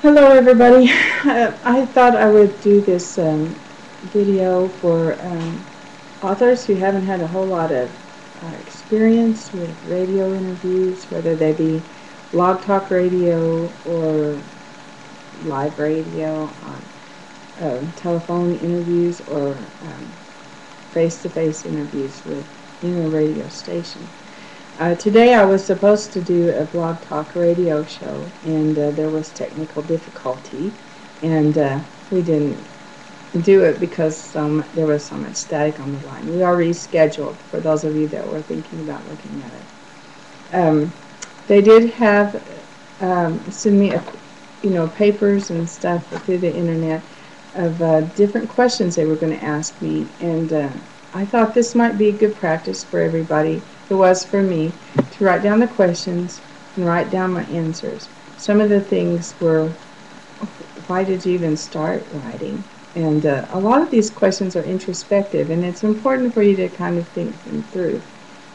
Hello, everybody. I thought I would do this video for authors who haven't had a whole lot of experience with radio interviews, whether they be blog talk radio or live radio on telephone interviews or face-to-face interviews with a radio station. Today I was supposed to do a blog talk radio show, and there was technical difficulty, and we didn't do it because there was so much static on the line. We already scheduled, for those of you that were thinking about looking at it. They did have send me papers and stuff through the internet of different questions they were going to ask me, and I thought this might be good practice for everybody. It was for me to write down the questions and write down my answers. Some of the things were, why did you even start writing? And a lot of these questions are introspective, and it's important for you to kind of think them through.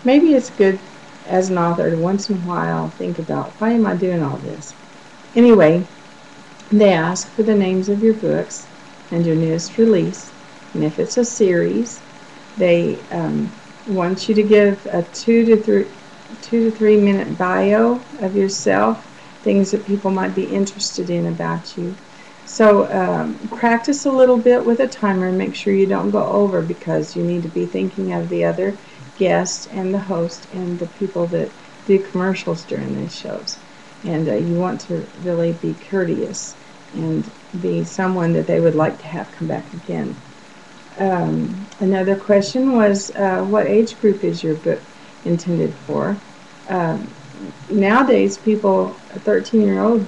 Maybe it's good as an author to once in a while think about, why am I doing all this? Anyway, they ask for the names of your books and your newest release, and if it's a series, they want you to give a 2 to 3 minute bio of yourself, things that people might be interested in about you. So practice a little bit with a timer and make sure you don't go over, because you need to be thinking of the other guests and the host and the people that do commercials during these shows. And you want to really be courteous and be someone that they would like to have come back again. Another question was, what age group is your book intended for? Nowadays, people 13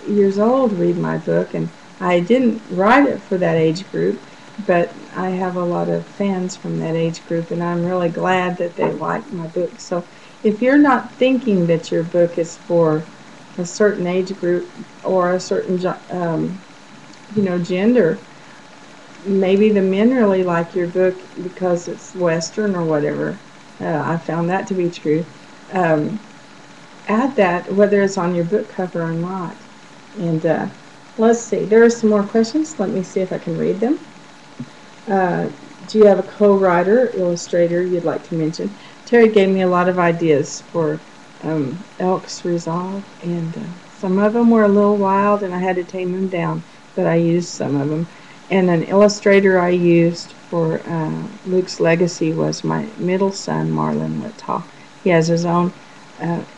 years old read my book, and I didn't write it for that age group, but I have a lot of fans from that age group, and I'm really glad that they like my book. So if you're not thinking that your book is for a certain age group or a certain gender, maybe the men really like your book because it's Western or whatever. I found that to be true. Add that, whether it's on your book cover or not. And let's see, there are some more questions. Let me see if I can read them. Do you have a co-writer, illustrator you'd like to mention? Terry gave me a lot of ideas for Elk's Resolve, and some of them were a little wild and I had to tame them down, but I used some of them. And an illustrator I used for Luke's Legacy was my middle son, Marlon Littau. He has his own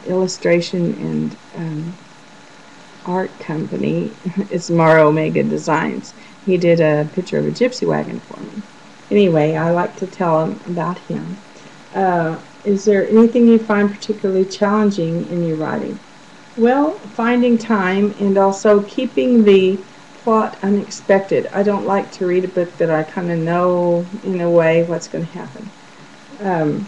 illustration and art company. It's Mar Omega Designs. He did a picture of a gypsy wagon for me. Anyway, I like to tell him about him. Is there anything you find particularly challenging in your writing? Well, finding time and also keeping the plot unexpected. I don't like to read a book that I kind of know in a way what's going to happen.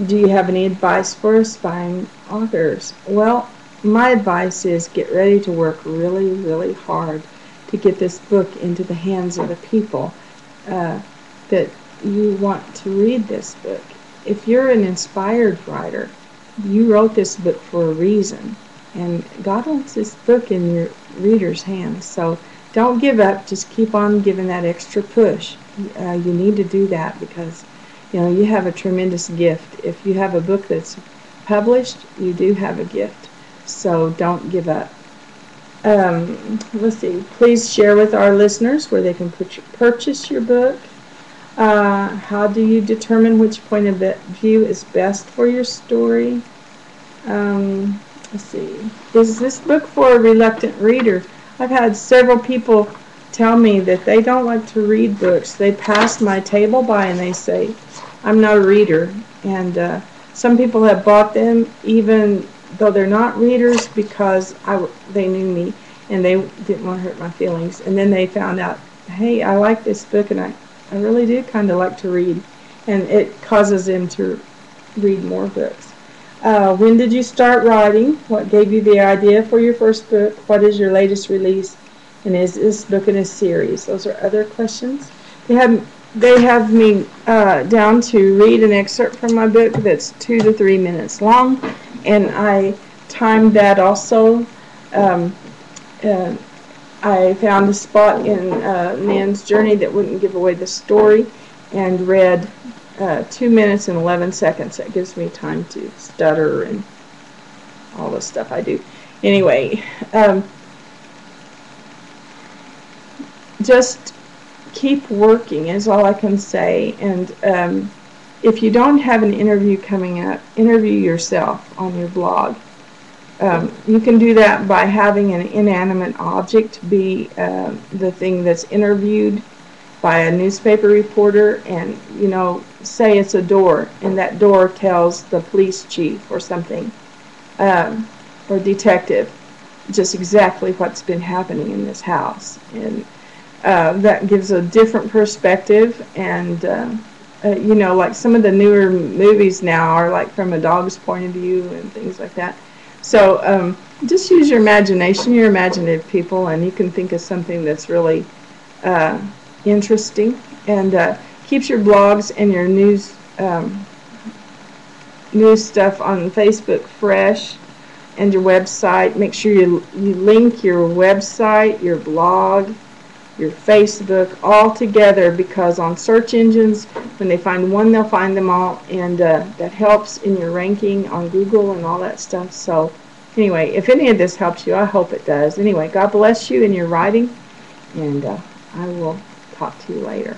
Do you have any advice for aspiring authors? Well, my advice is get ready to work really, really hard to get this book into the hands of the people that you want to read this book. If you're an inspired writer, you wrote this book for a reason, and God wants this book in your reader's hands. So don't give up. Just keep on giving that extra push. You need to do that because you have a tremendous gift. If you have a book that's published, you do have a gift. So don't give up. Let's see. Please share with our listeners where they can purchase your book. How do you determine which point of view is best for your story? Let's see. Is this book for a reluctant reader? I've had several people tell me that they don't like to read books. They pass my table by and they say, I'm not a reader. And some people have bought them even though they're not readers because they knew me and they didn't want to hurt my feelings. And then they found out, hey, I like this book and I really do kind of like to read. And it causes them to read more books. When did you start writing? What gave you the idea for your first book? What is your latest release? And is this book in a series? Those are other questions. They have me down to read an excerpt from my book that's 2 to 3 minutes long, and I timed that also. I found a spot in Nan's journey that wouldn't give away the story, and read 2 minutes and 11 seconds. That gives me time to stutter and all the stuff I do. Anyway, just keep working is all I can say. And if you don't have an interview coming up, interview yourself on your blog. You can do that by having an inanimate object be the thing that's interviewed by a newspaper reporter, and say it's a door, and that door tells the police chief or something, or detective, just exactly what's been happening in this house. And that gives a different perspective. And like some of the newer movies now are like from a dog's point of view and things like that. So just use your imagination. You're imaginative people, and you can think of something that's really interesting, and keeps your blogs and your news stuff on Facebook fresh, and your website. Make sure you link your website, your blog, your Facebook all together, because on search engines, when they find one, they'll find them all, and that helps in your ranking on Google and all that stuff. So anyway, if any of this helps you, I hope it does. Anyway, God bless you in your writing, and I will talk to you later.